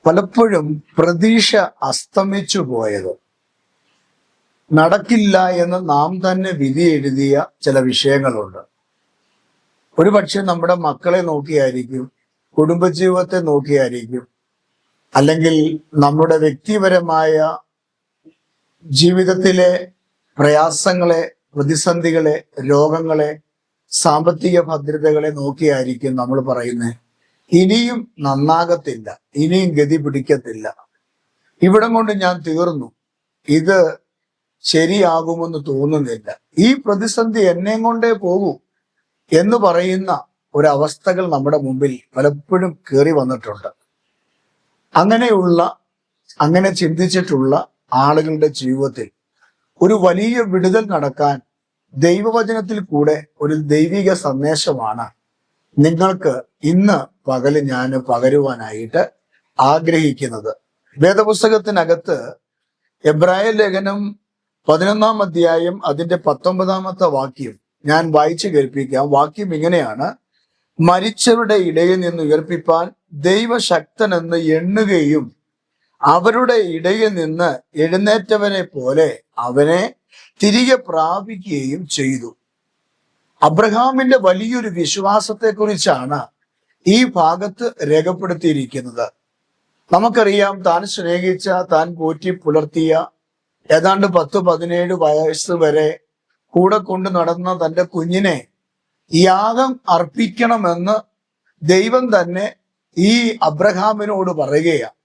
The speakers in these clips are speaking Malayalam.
പലപ്പോഴും പ്രതീക്ഷ അസ്തമിച്ചു പോയത്, നടക്കില്ല എന്ന് നാം തന്നെ വിധി എഴുതിയ ചില വിഷയങ്ങളുണ്ട്. ഒരുപക്ഷെ നമ്മുടെ മക്കളെ നോക്കിയായിരിക്കും, കുടുംബജീവിതത്തെ നോക്കിയായിരിക്കും, അല്ലെങ്കിൽ നമ്മുടെ വ്യക്തിപരമായ ജീവിതത്തിലെ പ്രയാസങ്ങളെ, പ്രതിസന്ധികളെ, രോഗങ്ങളെ, സാമ്പത്തിക ഭദ്രതകളെ നോക്കിയായിരിക്കും നമ്മൾ പറയുന്നത് ഇനിയും നന്നാകത്തില്ല, ഇനിയും ഗതി പിടിക്കത്തില്ല, ഇവിടം കൊണ്ട് ഞാൻ തീർന്നു, ഇത് ശരിയാകുമെന്ന് തോന്നുന്നില്ല, ഈ പ്രതിസന്ധി എന്നെ കൊണ്ടേ പോകൂ എന്ന് പറയുന്ന ഒരവസ്ഥകൾ നമ്മുടെ മുമ്പിൽ പലപ്പോഴും കയറി വന്നിട്ടുണ്ട്. അങ്ങനെ ചിന്തിച്ചിട്ടുള്ള ആളുകളുടെ ജീവിതത്തിൽ ഒരു വലിയ വിടുതൽ നടക്കാൻ ദൈവവചനത്തിൽ കൂടെ ഒരു ദൈവിക സന്ദേശമാണ് നിങ്ങൾക്ക് ഇന്ന് പകല് ഞാൻ പകരുവാനായിട്ട് ആഗ്രഹിക്കുന്നത്. വേദപുസ്തകത്തിനകത്ത് എബ്രായ ലേഖനം 11-ാം അധ്യായം അതിന്റെ 19-ാമത്തെ വാക്യം ഞാൻ വായിച്ചു കേൾപ്പിക്കാം. വാക്യം ഇങ്ങനെയാണ്: മരിച്ചവരുടെ ഇടയിൽ നിന്ന് ഉയർപ്പിപ്പാൻ ദൈവശക്തനെന്ന് എണ്ണുകയും അവരുടെ ഇടയിൽ നിന്ന് എഴുന്നേറ്റവനെ പോലെ അവനെ തിരികെ പ്രാപിക്കുകയും ചെയ്തു. അബ്രഹാമിന്റെ വലിയൊരു വിശ്വാസത്തെക്കുറിച്ചാണ് ഈ ഭാഗത്ത് രേഖപ്പെടുത്തിയിരിക്കുന്നത്. നമുക്കറിയാം, താൻ സ്നേഹിച്ച, താൻ പോറ്റി പുലർത്തിയ, ഏതാണ്ട് 10-17 വയസ്സ് വരെ കൂടെ കൊണ്ട് നടന്ന തൻ്റെ കുഞ്ഞിനെ യാഗം അർപ്പിക്കണമെന്ന് ദൈവം തന്നെ ഈ അബ്രഹാമിനോട് പറയുകയാണ്.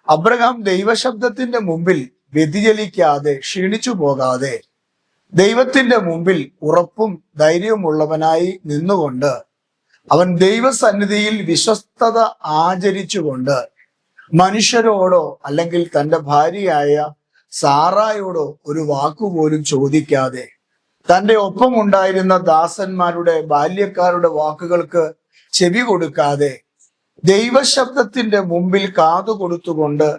അബ്രഹാം ദൈവശബ്ദത്തിന്റെ മുമ്പിൽ വ്യതിചലിക്കാതെ, ക്ഷീണിച്ചു പോകാതെ, ദൈവത്തിന്റെ മുമ്പിൽ ഉറപ്പും ധൈര്യവുമുള്ളവനായി നിന്നുകൊണ്ട് അവൻ ദൈവസന്നിധിയിൽ വിശ്വസ്തത ആചരിച്ചുകൊണ്ട് മനുഷ്യരോടോ അല്ലെങ്കിൽ തൻ്റെ ഭാര്യയായ സാറായോടോ ഒരു വാക്കുപോലും ചോദിക്കാതെ, തൻ്റെ ഒപ്പം ഉണ്ടായിരുന്ന ദാസന്മാരുടെ, ബാല്യക്കാരുടെ വാക്കുകൾക്ക് ചെവി കൊടുക്കാതെ, ദൈവശബ്ദത്തിന്റെ മുമ്പിൽ കാതു കൊടുത്തുകൊണ്ട്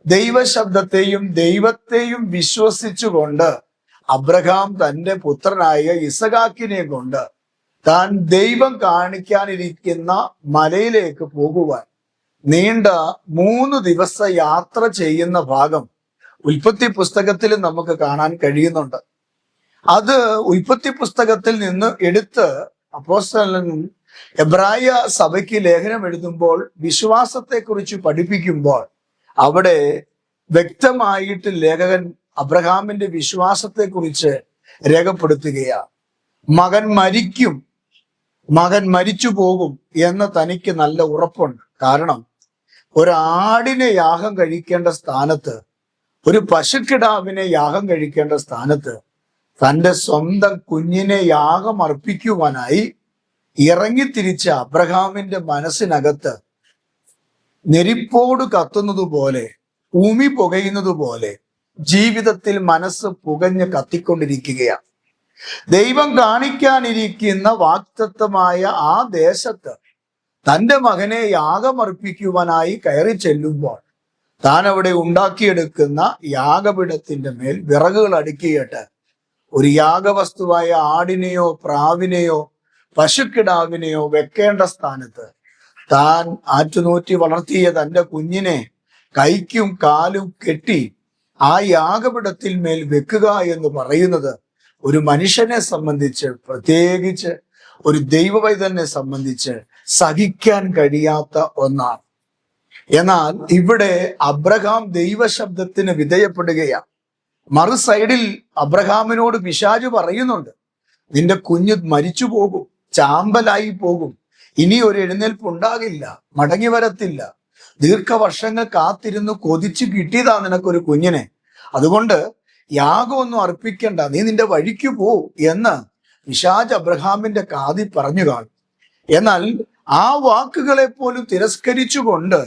ദൈവശബ്ദത്തെയും ദൈവത്തെയും വിശ്വസിച്ചുകൊണ്ട് അബ്രഹാം തൻ്റെ പുത്രനായ ഇസഹാക്കിനെ കൊണ്ട് താൻ ദൈവം കാണിക്കാനിരിക്കുന്ന മലയിലേക്ക് പോകുവാൻ നീണ്ട 3 ദിവസ യാത്ര ചെയ്യുന്ന ഭാഗം ഉൽപ്പത്തി പുസ്തകത്തിൽ നമുക്ക് കാണാൻ കഴിയുന്നുണ്ട്. അത് ഉൽപ്പത്തി പുസ്തകത്തിൽ നിന്ന് എടുത്ത് അപ്പോസ്തലൻ എബ്രായ സഭയ്ക്ക് ലേഖനം എഴുതുമ്പോൾ, വിശ്വാസത്തെക്കുറിച്ച് പഠിപ്പിക്കുമ്പോൾ അവിടെ വ്യക്തമായിട്ട് ലേഖകൻ അബ്രഹാമിന്റെ വിശ്വാസത്തെക്കുറിച്ച് രേഖപ്പെടുത്തുകയാണ്. മകൻ മരിച്ചു പോകും എന്ന് തനിക്ക് നല്ല ഉറപ്പുണ്ട്. കാരണം ഒരാടിനെ യാഗം കഴിക്കേണ്ട സ്ഥാനത്ത്, ഒരു പശുക്കിടാവിനെ യാഗം കഴിക്കേണ്ട സ്ഥാനത്ത് തൻ്റെ സ്വന്തം കുഞ്ഞിനെ യാഗം അർപ്പിക്കുവാനായി ഇറങ്ങിത്തിരിച്ച അബ്രഹാമിന്റെ മനസ്സിനകത്ത് നെരിപ്പോട് കത്തുന്നത് പോലെ, ഉമി പുകയുന്നത് പോലെ ജീവിതത്തിൽ മനസ്സ് പുകഞ്ഞ് കത്തിക്കൊണ്ടിരിക്കുകയാണ്. ദൈവം കാണിക്കാനിരിക്കുന്ന വാഗ്ദത്തമായ ആ ദേശത്ത് തൻ്റെ മകനെ യാഗമർപ്പിക്കുവാനായി കയറി ചെല്ലുമ്പോൾ താൻ അവിടെ ഉണ്ടാക്കിയെടുക്കുന്ന യാഗപീഠത്തിന്റെ മേൽ വിറകുകൾ അടുക്കിയിട്ട് ഒരു യാഗവസ്തുവായ ആടിനെയോ പ്രാവിനെയോ പശുക്കിടാവിനെയോ വെക്കേണ്ട സ്ഥാനത്ത് താൻ ആറ്റുനൂറ്റി വളർത്തിയ തൻ്റെ കുഞ്ഞിനെ കൈക്കും കാലും കെട്ടി ആ യാഗപീഠത്തിൽ മേൽ വെക്കുക എന്ന് പറയുന്നത് ഒരു മനുഷ്യനെ സംബന്ധിച്ച്, പ്രത്യേകിച്ച് ഒരു ദൈവവൈതനെ സംബന്ധിച്ച് സഹിക്കാൻ കഴിയാത്ത ഒന്നാണ്. എന്നാൽ ഇവിടെ അബ്രഹാം ദൈവശബ്ദത്തിന് വിധേയപ്പെടുകയാണ്. മറു സൈഡിൽ അബ്രഹാമിനോട് പിശാച് പറയുന്നുണ്ട്, നിന്റെ കുഞ്ഞ് മരിച്ചു പോകും, ചാമ്പലായി പോകും, ഇനി ഒരു എഴുന്നേൽപ്പ് ഉണ്ടാകില്ല, മടങ്ങി വരത്തില്ല, ദീർഘവർഷങ്ങൾ കാത്തിരുന്ന് കൊതിച്ചു കിട്ടിയതാ നിനക്കൊരു കുഞ്ഞിനെ, അതുകൊണ്ട് യാഗമൊന്നും അർപ്പിക്കണ്ട, നീ നിന്റെ വഴിക്ക് പോ എന്ന് പിശാച് അബ്രഹാമിന്റെ കാതിൽ പറഞ്ഞു കാണും. എന്നാൽ ആ വാക്കുകളെ പോലും തിരസ്കരിച്ചുകൊണ്ട്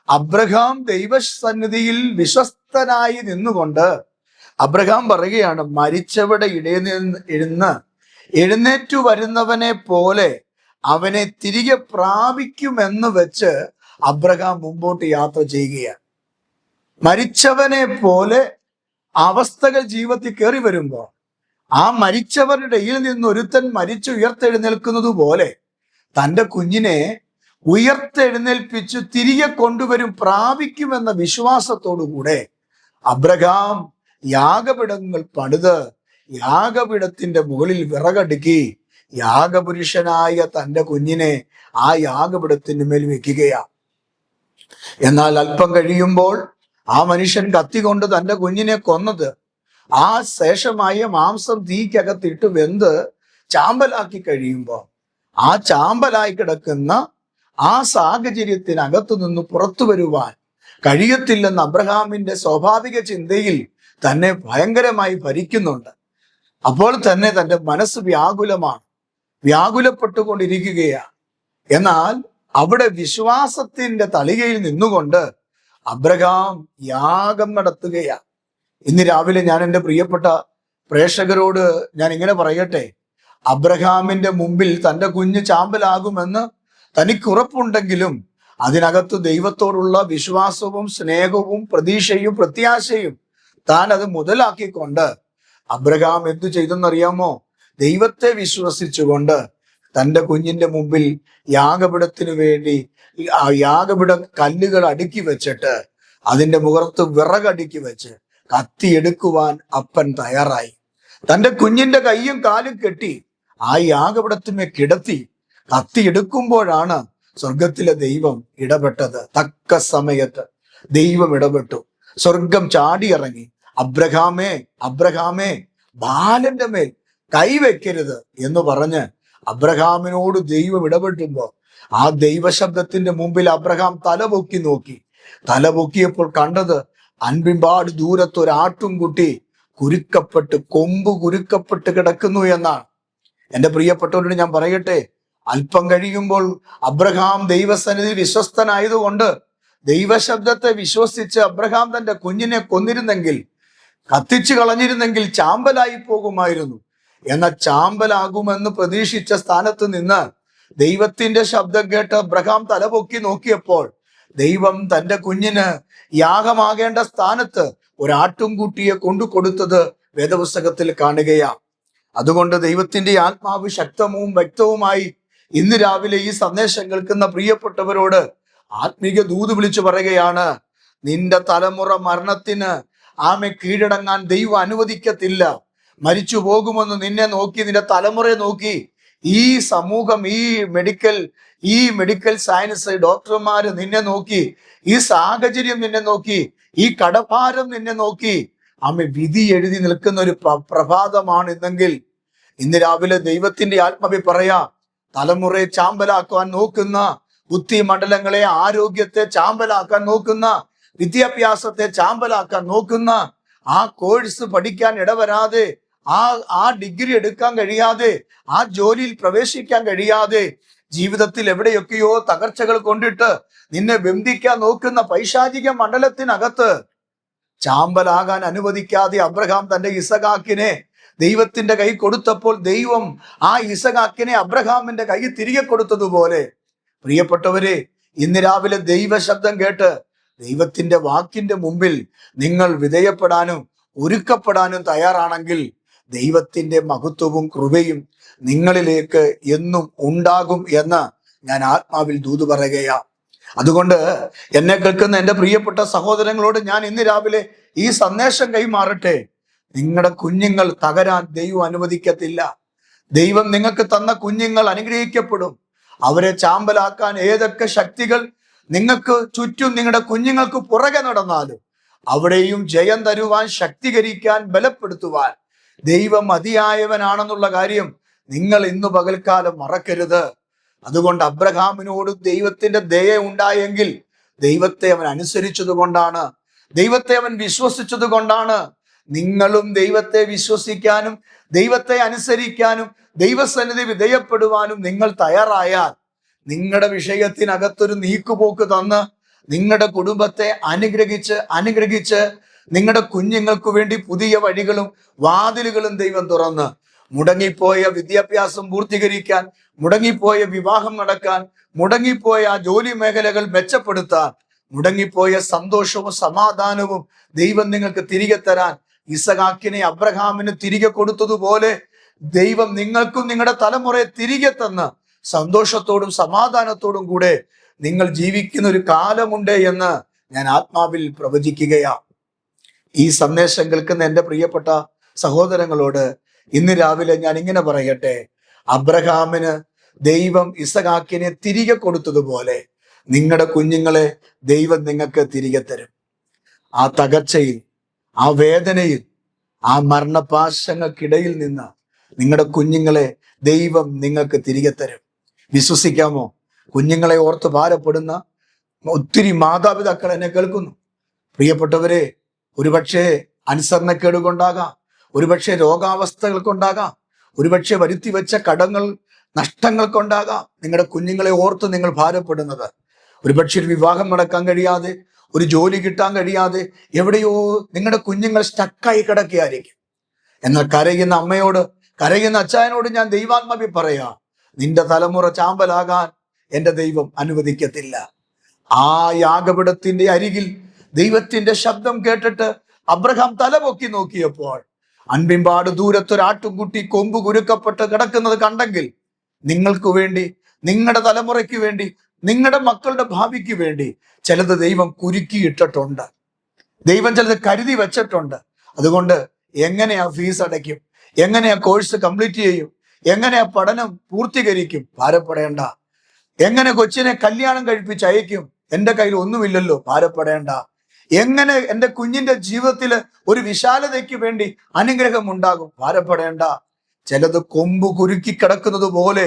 അബ്രഹാം ദൈവസന്നിധിയിൽ വിശ്വസ്തനായി നിന്നുകൊണ്ട് അബ്രഹാം പറയുകയാണ്, മരിച്ചവരുടെ ഇടയിൽ നിന്ന് എഴുന്നേറ്റു വരുന്നവനെ പോലെ അവനെ തിരികെ പ്രാപിക്കുമെന്ന് വെച്ച് അബ്രഹാം മുമ്പോട്ട് യാത്ര ചെയ്യുകയാണ്. മരിച്ചവനെ പോലെ അവസ്ഥകൾ ജീവിതത്തിൽ കയറി വരുമ്പോൾ, ആ മരിച്ചവരുടെ ഇടയിൽ നിന്ന് ഒരുത്തൻ മരിച്ചു ഉയർത്തെഴുന്നേൽക്കുന്നത് പോലെ തൻ്റെ കുഞ്ഞിനെ ഉയർത്തെഴുന്നേൽപ്പിച്ച് തിരികെ കൊണ്ടുവരും, പ്രാപിക്കുമെന്ന വിശ്വാസത്തോടുകൂടെ അബ്രഹാം യാഗപീഠങ്ങൾ പണിത് യാഗപീഠത്തിന്റെ മുകളിൽ വിറകടുക്കി യാഗപുരുഷനായ തന്റെ കുഞ്ഞിനെ ആ യാഗപീഠത്തിന് മേൽ വെക്കുകയാണ്. എന്നാൽ അല്പം കഴിയുമ്പോൾ ആ മനുഷ്യൻ കത്തി കൊണ്ട് തന്റെ കുഞ്ഞിനെ കൊന്നത്, ആ ശേഷമായ മാംസം തീക്കകത്തിട്ട് വെന്ത് ചാമ്പലാക്കി കഴിയുമ്പോൾ ആ ചാമ്പലായി കിടക്കുന്ന ആ സാഹചര്യത്തിനകത്തു നിന്ന് പുറത്തു വരുവാൻ കഴിയത്തില്ലെന്ന് അബ്രഹാമിന്റെ സ്വാഭാവിക ചിന്തയിൽ തന്നെ ഭയങ്കരമായി ഭരിക്കുന്നുണ്ട്. അപ്പോൾ തന്നെ തന്റെ മനസ്സ് വ്യാകുലപ്പെട്ടുകൊണ്ടിരിക്കുകയാണ്. എന്നാൽ അവിടെ വിശ്വാസത്തിന്റെ തളികയിൽ നിന്നുകൊണ്ട് അബ്രഹാം യാഗം നടത്തുകയാണ്. ഇന്ന് രാവിലെ ഞാൻ എൻ്റെ പ്രിയപ്പെട്ട പ്രേക്ഷകരോട് ഞാൻ ഇങ്ങനെ പറയട്ടെ, അബ്രഹാമിന്റെ മുമ്പിൽ തൻ്റെ കുഞ്ഞ് ചാമ്പലാകുമെന്ന് തനിക്ക് ഉറപ്പുണ്ടെങ്കിലും അതിനകത്ത് ദൈവത്തോടുള്ള വിശ്വാസവും സ്നേഹവും പ്രതീക്ഷയും പ്രത്യാശയും താൻ അത് മുതലാക്കിക്കൊണ്ട് അബ്രഹാം എന്തു ചെയ്തെന്നറിയാമോ? ദൈവത്തെ വിശ്വസിച്ചുകൊണ്ട് തൻ്റെ കുഞ്ഞിന്റെ മുമ്പിൽ യാഗപീഠത്തിനു വേണ്ടി ആ യാഗപീഠ കല്ലുകൾ അടുക്കി വെച്ചിട്ട് അതിന്റെ മുഖത്ത് വിറകടുക്കി വെച്ച് കത്തിയെടുക്കുവാൻ അപ്പൻ തയ്യാറായി. തൻ്റെ കുഞ്ഞിന്റെ കൈയും കാലും കെട്ടി ആ യാഗപീഠത്തിന്മേൽ കിടത്തി കത്തിയെടുക്കുമ്പോഴാണ് സ്വർഗത്തിലെ ദൈവം ഇടപെട്ടത്. തക്ക സമയത്ത് ദൈവം ഇടപെട്ടു. സ്വർഗം ചാടിയിറങ്ങി, അബ്രഹാമേ അബ്രഹാമേ ബാലന്റെ മേൽ കൈവെക്കരുത് എന്ന് പറഞ്ഞ് അബ്രഹാമിനോട് ദൈവം ഇടപെട്ടുമ്പോൾ ആ ദൈവശബ്ദത്തിന്റെ മുമ്പിൽ അബ്രഹാം തലപൊക്കി നോക്കി. തലപൊക്കിയപ്പോൾ കണ്ടത് അൻപിമ്പാട് ദൂരത്ത് ഒരാട്ടുംകുട്ടി കൊമ്പ് കുരുക്കപ്പെട്ട് കിടക്കുന്നു എന്നാണ്. എൻ്റെ പ്രിയപ്പെട്ടവരോട് ഞാൻ പറയട്ടെ, അല്പം കഴിയുമ്പോൾ അബ്രഹാം ദൈവസന്നിധി വിശ്വസ്തനായതുകൊണ്ട് ദൈവശബ്ദത്തെ വിശ്വസിച്ച് അബ്രഹാം തന്റെ കുഞ്ഞിനെ കൊന്നിരുന്നെങ്കിൽ, കത്തിച്ചു കളഞ്ഞിരുന്നെങ്കിൽ ചാമ്പലായി പോകുമായിരുന്നു. എന്നാൽ ചാമ്പലാകുമെന്ന് പ്രതീക്ഷിച്ച സ്ഥാനത്ത് നിന്ന് ദൈവത്തിന്റെ ശബ്ദം കേട്ട് അബ്രഹാം തലപൊക്കി നോക്കിയപ്പോൾ ദൈവം തന്റെ കുഞ്ഞിന് യാഗമാകേണ്ട സ്ഥാനത്ത് ഒരാട്ടുംകുട്ടിയെ കൊണ്ടു കൊടുത്തത് വേദപുസ്തകത്തിൽ കാണുകയാണ്. അതുകൊണ്ട് ദൈവത്തിന്റെ ആത്മാവ് ശക്തവും വ്യക്തവുമായി ഇന്ന് രാവിലെ ഈ സന്ദേശം കേൾക്കുന്ന പ്രിയപ്പെട്ടവരോട് ആത്മീക ദൂത് വിളിച്ചു പറയുകയാണ്, നിന്റെ തലമുറ മരണത്തിന് കീഴടങ്ങാൻ ദൈവം അനുവദിക്കത്തില്ല. മരിച്ചു പോകുമെന്ന് നിന്നെ നോക്കി, നിന്റെ തലമുറയെ നോക്കി ഈ സമൂഹം, ഈ മെഡിക്കൽ സയൻസ് ഡോക്ടർമാര് നിന്നെ നോക്കി, ഈ സാഹചര്യം നിന്നെ നോക്കി, ഈ കടഭാരം നിന്നെ നോക്കി വിധി എഴുതി നിൽക്കുന്ന ഒരു പ്രഭാതമാണ് ഇന്നെങ്കിൽ ഇന്ന് രാവിലെ ദൈവത്തിന്റെ ആത്മാവി പറയാ, തലമുറയെ ചാമ്പലാക്കാൻ നോക്കുന്ന, ബുദ്ധിമണ്ഡലങ്ങളെ, ആരോഗ്യത്തെ ചാമ്പലാക്കാൻ നോക്കുന്ന, വിദ്യാഭ്യാസത്തെ ചാമ്പലാക്കാൻ നോക്കുന്ന, ആ കോഴ്സ് പഠിക്കാൻ ഇടവരാതെ, ആ ഡിഗ്രി എടുക്കാൻ കഴിയാതെ, ആ ജോലിയിൽ പ്രവേശിക്കാൻ കഴിയാതെ, ജീവിതത്തിൽ എവിടെയൊക്കെയോ തകർച്ചകൾ കൊണ്ടിട്ട് നിന്നെ ബന്ധിക്കാൻ നോക്കുന്ന പൈശാചിക മണ്ഡലത്തിനകത്ത് ചാമ്പലാകാൻ അനുവദിക്കാതെ അബ്രഹാം തന്റെ ഇസഹാക്കിനെ ദൈവത്തിന്റെ കൈ കൊടുത്തപ്പോൾ ദൈവം ആ ഇസഹാക്കിനെ അബ്രഹാമിന്റെ കൈ തിരികെ കൊടുത്തതുപോലെ പ്രിയപ്പെട്ടവരെ, ഇന്ന് രാവിലെ ദൈവശബ്ദം കേട്ട് ദൈവത്തിന്റെ വാക്കിന്റെ മുമ്പിൽ നിങ്ങൾ വിധേയപ്പെടാനും ഒരുക്കപ്പെടാനും തയ്യാറാണെങ്കിൽ ദൈവത്തിന്റെ മഹത്വവും കൃപയും നിങ്ങളിലേക്ക് എന്നും ഉണ്ടാകും എന്ന് ഞാൻ ആത്മാവിൽ ദൂത് പറയുകയാ. അതുകൊണ്ട് എന്നെ കേൾക്കുന്ന എൻ്റെ പ്രിയപ്പെട്ട സഹോദരങ്ങളോട് ഞാൻ ഇന്ന് രാവിലെ ഈ സന്ദേശം കൈമാറട്ടെ. നിങ്ങളുടെ കുഞ്ഞുങ്ങൾ തകരാൻ ദൈവം അനുവദിക്കത്തില്ല. ദൈവം നിങ്ങൾക്ക് തന്ന കുഞ്ഞുങ്ങൾ അനുഗ്രഹിക്കപ്പെടും. അവരെ ചാമ്പലാക്കാൻ ഏതൊക്കെ ശക്തികൾ നിങ്ങൾക്ക് ചുറ്റും നിങ്ങളുടെ കുഞ്ഞുങ്ങൾക്ക് പുറകെ നടന്നാലും അവിടെയും ജയം തരുവാൻ, ശക്തീകരിക്കാൻ, ബലപ്പെടുത്തുവാൻ ദൈവം മതിയായവനാണെന്നുള്ള കാര്യം നിങ്ങൾ ഇന്ന് പകൽക്കാലം മറക്കരുത്. അതുകൊണ്ട് അബ്രഹാമിനോട് ദൈവത്തിന്റെ ദയ ഉണ്ടായെങ്കിൽ ദൈവത്തെ അവൻ അനുസരിച്ചത് കൊണ്ടാണ്, ദൈവത്തെ അവൻ വിശ്വസിച്ചത് കൊണ്ടാണ്. നിങ്ങളും ദൈവത്തെ വിശ്വസിക്കാനും ദൈവത്തെ അനുസരിക്കാനും ദൈവസന്നിധി വിധേയപ്പെടുവാനും നിങ്ങൾ തയ്യാറായാൽ നിങ്ങളുടെ വിഷയത്തിനകത്തൊരു നീക്കുപോക്ക് തന്ന് നിങ്ങളുടെ കുടുംബത്തെ അനുഗ്രഹിച്ച് നിങ്ങളുടെ കുഞ്ഞുങ്ങൾക്ക് വേണ്ടി പുതിയ വഴികളും വാതിലുകളും ദൈവം തുറന്ന് മുടങ്ങിപ്പോയ വിദ്യാഭ്യാസം പൂർത്തീകരിക്കാൻ, മുടങ്ങിപ്പോയ വിവാഹം നടക്കാൻ, മുടങ്ങിപ്പോയ ആ ജോലി മേഖലകൾ മെച്ചപ്പെടുത്താൻ, മുടങ്ങിപ്പോയ സന്തോഷവും സമാധാനവും ദൈവം നിങ്ങൾക്ക് തിരികെ തരാൻ ഇസഹാക്കിനെ അബ്രഹാമിന് തിരികെ കൊടുത്തതുപോലെ ദൈവം നിങ്ങൾക്കും നിങ്ങളുടെ തലമുറയെ തിരികെ തന്ന് സന്തോഷത്തോടും സമാധാനത്തോടും കൂടെ നിങ്ങൾ ജീവിക്കുന്ന ഒരു കാലമുണ്ട് എന്ന് ഞാൻ ആത്മാവിൽ പ്രവചിക്കുകയാണ്. ഈ സന്ദേശം കേൾക്കുന്ന എൻ്റെ പ്രിയപ്പെട്ട സഹോദരങ്ങളോട് ഇന്ന് രാവിലെ ഞാൻ ഇങ്ങനെ പറയട്ടെ, അബ്രഹാമിന് ദൈവം ഇസഹാക്കിനെ തിരികെ കൊടുത്തതുപോലെ നിങ്ങളുടെ കുഞ്ഞുങ്ങളെ ദൈവം നിങ്ങൾക്ക് തിരികെ തരും. ആ തകർച്ചയിൽ, ആ വേദനയിൽ, ആ മരണപാശങ്ങൾക്കിടയിൽ നിന്ന് നിങ്ങളുടെ കുഞ്ഞുങ്ങളെ ദൈവം നിങ്ങൾക്ക് തിരികെ തരും. വിശ്വസിക്കാമോ? കുഞ്ഞുങ്ങളെ ഓർത്ത് ഭാരപ്പെടുന്ന ഒത്തിരി മാതാപിതാക്കൾ എന്നെ കേൾക്കുന്നു. പ്രിയപ്പെട്ടവരെ, ഒരുപക്ഷെ അനുസരണക്കേട് കൊണ്ടാകാം, ഒരുപക്ഷെ രോഗാവസ്ഥകൾ കൊണ്ടാകാം, ഒരുപക്ഷെ വരുത്തി വെച്ച കടങ്ങൾ, നഷ്ടങ്ങൾ കൊണ്ടാകാം നിങ്ങളുടെ കുഞ്ഞുങ്ങളെ ഓർത്ത് നിങ്ങൾ ഭാരപ്പെടുന്നത്. ഒരുപക്ഷെ ഒരു വിവാഹം നടക്കാൻ കഴിയാതെ, ഒരു ജോലി കിട്ടാൻ കഴിയാതെ എവിടെയോ നിങ്ങളുടെ കുഞ്ഞുങ്ങൾ സ്റ്റക്കായി കിടക്കുകയായിരിക്കും. എന്നാൽ കരയുന്ന അമ്മയോട്, കരയുന്ന അച്ചായനോട് ഞാൻ ദൈവാത്മാവി പറയാ, നിന്റെ തലമുറ ചാമ്പലാകാൻ എൻ്റെ ദൈവം അനുവദിക്കത്തില്ല. ആ യാഗപീഠത്തിന്റെ അരികിൽ ദൈവത്തിന്റെ ശബ്ദം കേട്ടിട്ട് അബ്രഹാം തലപൊക്കി നോക്കിയപ്പോൾ അൻപിൻപാട് ദൂരത്തൊരാട്ടുംകുട്ടി കൊമ്പ് കുരുക്കപ്പെട്ട് കിടക്കുന്നത് കണ്ടെങ്കിൽ നിങ്ങൾക്ക് വേണ്ടി, നിങ്ങളുടെ തലമുറയ്ക്ക് വേണ്ടി, നിങ്ങളുടെ മക്കളുടെ ഭാവിക്ക് വേണ്ടി ചിലത് ദൈവം കുരുക്കിയിട്ടിട്ടുണ്ട്. ദൈവം ചിലത് കരുതി വെച്ചിട്ടുണ്ട്. അതുകൊണ്ട് എങ്ങനെയാ ഫീസ് അടയ്ക്കും, എങ്ങനെയാ കോഴ്സ് കംപ്ലീറ്റ് ചെയ്യും, എങ്ങനെയാ പഠനം പൂർത്തീകരിക്കും? ഭാരപ്പെടേണ്ട. എങ്ങനെ കൊച്ചിനെ കല്യാണം കഴിപ്പിച്ച് അയക്കും? എൻ്റെ കയ്യിൽ ഒന്നുമില്ലല്ലോ, ഭാരപ്പെടേണ്ട. എങ്ങനെ എൻ്റെ കുഞ്ഞിന്റെ ജീവിതത്തിൽ ഒരു വിശാലതയ്ക്ക് വേണ്ടി അനുഗ്രഹം ഉണ്ടാകും? ഭാരപ്പെടേണ്ട. ചിലത് കൊമ്പ് കുരുക്കി കിടക്കുന്നത് പോലെ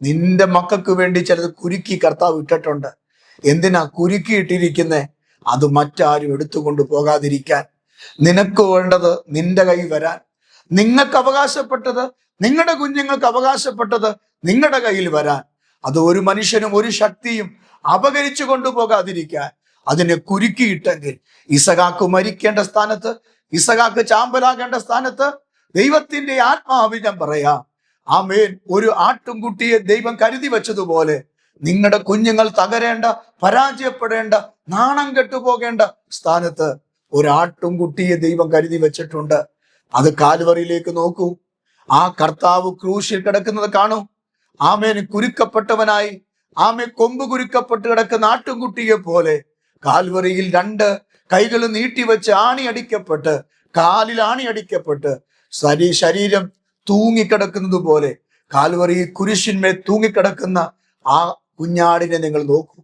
നിന്റെ മക്കൾക്ക് വേണ്ടി ചിലത് കുരുക്കി കർത്താവ് ഇട്ടിട്ടുണ്ട്. എന്തിനാ കുരുക്കിയിട്ടിരിക്കുന്നേ? അത് മറ്റാരും എടുത്തുകൊണ്ട് പോകാതിരിക്കാൻ. നിനക്ക് വേണ്ടത് നിന്റെ കൈ വരാൻ, നിങ്ങൾക്ക് അവകാശപ്പെട്ടത്, നിങ്ങളുടെ കുഞ്ഞുങ്ങൾക്ക് അവകാശപ്പെട്ടത് നിങ്ങളുടെ കയ്യിൽ വരാൻ. അത് ഒരു മനുഷ്യനും ഒരു ശക്തിയും അപകരിച്ചു കൊണ്ടുപോകാതിരിക്കാൻ അതിനെ കുരുക്കിയിട്ടെങ്കിൽ ഇസഹാക്ക് മരിക്കേണ്ട സ്ഥാനത്ത്, ഇസഹാക്ക് ചാമ്പലാകേണ്ട സ്ഥാനത്ത് ദൈവത്തിന്റെ ആത്മാവ് ഞാൻ പറയാം, ആമേൻ, ഒരു ആട്ടുംകുട്ടിയെ ദൈവം കരുതി വെച്ചതുപോലെ നിങ്ങളുടെ കുഞ്ഞുങ്ങൾ തകരേണ്ട, പരാജയപ്പെടേണ്ട, നാണം കെട്ടുപോകേണ്ട സ്ഥാനത്ത് ഒരു ആട്ടുംകുട്ടിയെ ദൈവം കരുതി വെച്ചിട്ടുണ്ട്. അത് കാൽവറിയിലേക്ക് നോക്കൂ. ആ കർത്താവ് ക്രൂശിൽ കിടക്കുന്നത് കാണൂ. ആമേൻ, കുരുക്കപ്പെട്ടവനായി, ആമേ, കൊമ്പ് കുരുക്കപ്പെട്ട് കിടക്കുന്ന ആട്ടുംകുട്ടിയെ പോലെ കാൽവറിയിൽ 2 കൈകൾ നീട്ടിവെച്ച് ആണിയടിക്കപ്പെട്ട്, കാലിൽ ആണിയടിക്കപ്പെട്ട് ശരീരം തൂങ്ങിക്കിടക്കുന്നത് പോലെ കാൽവറിയിൽ കുരിശിന്മേൽ തൂങ്ങിക്കിടക്കുന്ന ആ കുഞ്ഞാടിനെ നിങ്ങൾ നോക്കൂ.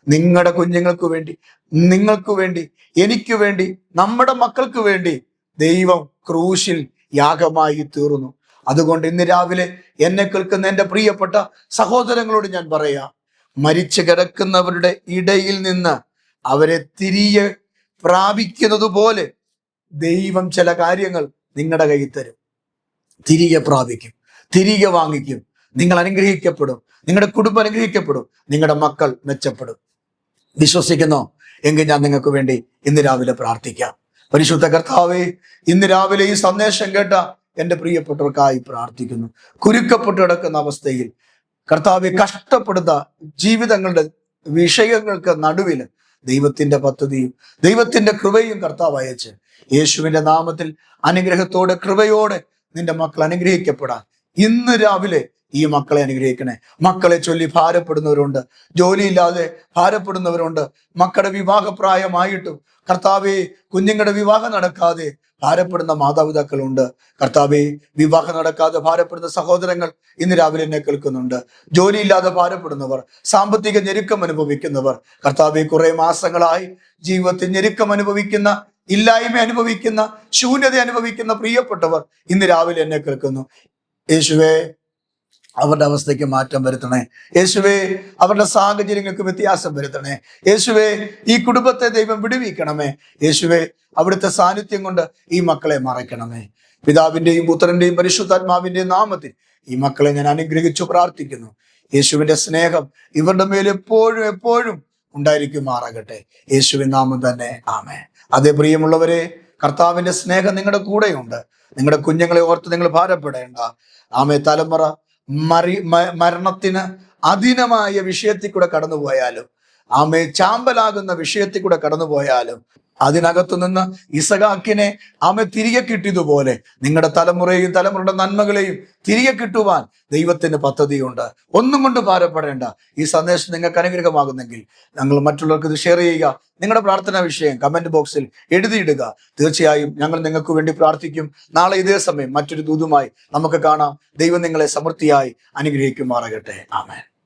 നിങ്ങളുടെ കുഞ്ഞുങ്ങൾക്ക് വേണ്ടി, നിങ്ങൾക്ക് വേണ്ടി, എനിക്ക് വേണ്ടി, നമ്മുടെ മക്കൾക്ക് വേണ്ടി ദൈവം ക്രൂശിൽ യാഗമായി തീർന്നു. അതുകൊണ്ട് ഇന്ന് രാവിലെ എന്നെ കേൾക്കുന്ന എൻ്റെ പ്രിയപ്പെട്ട സഹോദരങ്ങളോട് ഞാൻ പറയാം, മരിച്ചു കിടക്കുന്നവരുടെ ഇടയിൽ നിന്ന് അവരെ തിരികെ പ്രാപിക്കുന്നത് പോലെ ദൈവം ചില കാര്യങ്ങൾ നിങ്ങളുടെ കയ്യിൽ തരും. തിരികെ പ്രാപിക്കും, തിരികെ വാങ്ങിക്കും. നിങ്ങൾ അനുഗ്രഹിക്കപ്പെടും, നിങ്ങളുടെ കുടുംബം അനുഗ്രഹിക്കപ്പെടും, നിങ്ങളുടെ മക്കൾ മെച്ചപ്പെടും. വിശ്വസിക്കുന്നോ? എങ്കിൽ ഞാൻ നിങ്ങൾക്ക് വേണ്ടി ഇന്ന് രാവിലെ പ്രാർത്ഥിക്കാം. പരിശുദ്ധ കർത്താവേ, ഇന്ന് രാവിലെ ഈ സന്ദേശം കേട്ട എൻ്റെ പ്രിയപ്പെട്ടവർക്കായി പ്രാർത്ഥിക്കുന്നു. കുരുക്കപ്പെട്ട് കിടക്കുന്ന അവസ്ഥയിൽ കർത്താവെ, കഷ്ടപ്പെടുന്ന ജീവിതങ്ങളുടെ വിഷയങ്ങൾക്ക് നടുവിൽ ദൈവത്തിന്റെ പദ്ധതിയും ദൈവത്തിന്റെ കൃപയും കർത്താവ് അയച്ച് യേശുവിന്റെ നാമത്തിൽ അനുഗ്രഹത്തോടെ, കൃപയോടെ നിന്റെ മക്കൾ അനുഗ്രഹിക്കപ്പെടാൻ ഇന്ന് രാവിലെ ഈ മക്കളെ അനുഗ്രഹിക്കണേ. മക്കളെ ചൊല്ലി ഭാരപ്പെടുന്നവരുണ്ട്, ജോലിയില്ലാതെ ഭാരപ്പെടുന്നവരുണ്ട്, മക്കളുടെ വിവാഹപ്രായമായിട്ടും കർത്താവെ കുഞ്ഞുങ്ങളുടെ വിവാഹം നടക്കാതെ ഭാരപ്പെടുന്ന മാതാപിതാക്കളുണ്ട്. കർത്താവെ, വിവാഹം നടക്കാതെ ഭാരപ്പെടുന്ന സഹോദരങ്ങൾ ഇന്ന് രാവിലെ എന്നെ കേൾക്കുന്നുണ്ട്. ജോലിയില്ലാതെ ഭാരപ്പെടുന്നവർ, സാമ്പത്തിക ഞെരുക്കം അനുഭവിക്കുന്നവർ, കർത്താവെ കുറെ മാസങ്ങളായി ജീവിതത്തിൽ ഞെരുക്കം അനുഭവിക്കുന്ന, ഇല്ലായ്മ അനുഭവിക്കുന്ന, ശൂന്യത അനുഭവിക്കുന്ന പ്രിയപ്പെട്ടവർ ഇന്ന് രാവിലെ എന്നെ കേൾക്കുന്നു. യേശുവേ, അവരുടെ അവസ്ഥയ്ക്ക് മാറ്റം വരുത്തണേ. യേശുവേ, അവരുടെ സാഹചര്യങ്ങൾക്ക് വ്യത്യാസം വരുത്തണേ. യേശുവേ, ഈ കുടുംബത്തെ ദൈവം വിടുവിക്കണമേ. യേശുവേ, അവിടുത്തെ സാന്നിധ്യം കൊണ്ട് ഈ മക്കളെ മറയ്ക്കണമേ. പിതാവിന്റെയും പുത്രന്റെയും പരിശുദ്ധാത്മാവിന്റെയും നാമത്തിൽ ഈ മക്കളെ ഞാൻ അനുഗ്രഹിച്ചു പ്രാർത്ഥിക്കുന്നു. യേശുവിന്റെ സ്നേഹം ഇവരുടെ മേൽ എപ്പോഴും എപ്പോഴും ഉണ്ടായിരിക്കുമാറാകട്ടെ. യേശുവിൻ നാമം തന്നെ, ആമേൻ. അതേ പ്രിയമുള്ളവരെ, കർത്താവിന്റെ സ്നേഹം നിങ്ങളുടെ കൂടെയുണ്ട്. നിങ്ങളുടെ കുഞ്ഞുങ്ങളെ ഓർത്ത് നിങ്ങൾ ഭാരപ്പെടേണ്ട. ആമേ, തലമുറ മരണത്തിന് അധീനമായ വിഷയത്തിൽ കൂടെ കടന്നുപോയാലും ആമേ ചാമ്പലാകുന്ന വിഷയത്തിൽ കൂടെ കടന്നുപോയാലും അതിനകത്തു നിന്ന് ഇസഹാക്കിനെ ആമെ തിരികെ കിട്ടിയതുപോലെ നിങ്ങളുടെ തലമുറയും തലമുറയുടെ നന്മകളെയും തിരികെ കിട്ടുവാൻ ദൈവത്തിന് പദ്ധതിയുണ്ട്. ഒന്നും കൊണ്ട് ഭാരപ്പെടേണ്ട. ഈ സന്ദേശം നിങ്ങൾക്ക് അനുഗ്രഹമാകുന്നെങ്കിൽ ഞങ്ങൾ മറ്റുള്ളവർക്ക് ഇത് ഷെയർ ചെയ്യുക. നിങ്ങളുടെ പ്രാർത്ഥനാ വിഷയം കമന്റ് ബോക്സിൽ എഴുതിയിടുക. തീർച്ചയായും ഞങ്ങൾ നിങ്ങൾക്ക് വേണ്ടി പ്രാർത്ഥിക്കും. നാളെ ഇതേ സമയം മറ്റൊരു ദൂതുമായി നമുക്ക് കാണാം. ദൈവം നിങ്ങളെ സമൃദ്ധിയായി അനുഗ്രഹിക്കുമാറാകട്ടെ. ആമേൻ.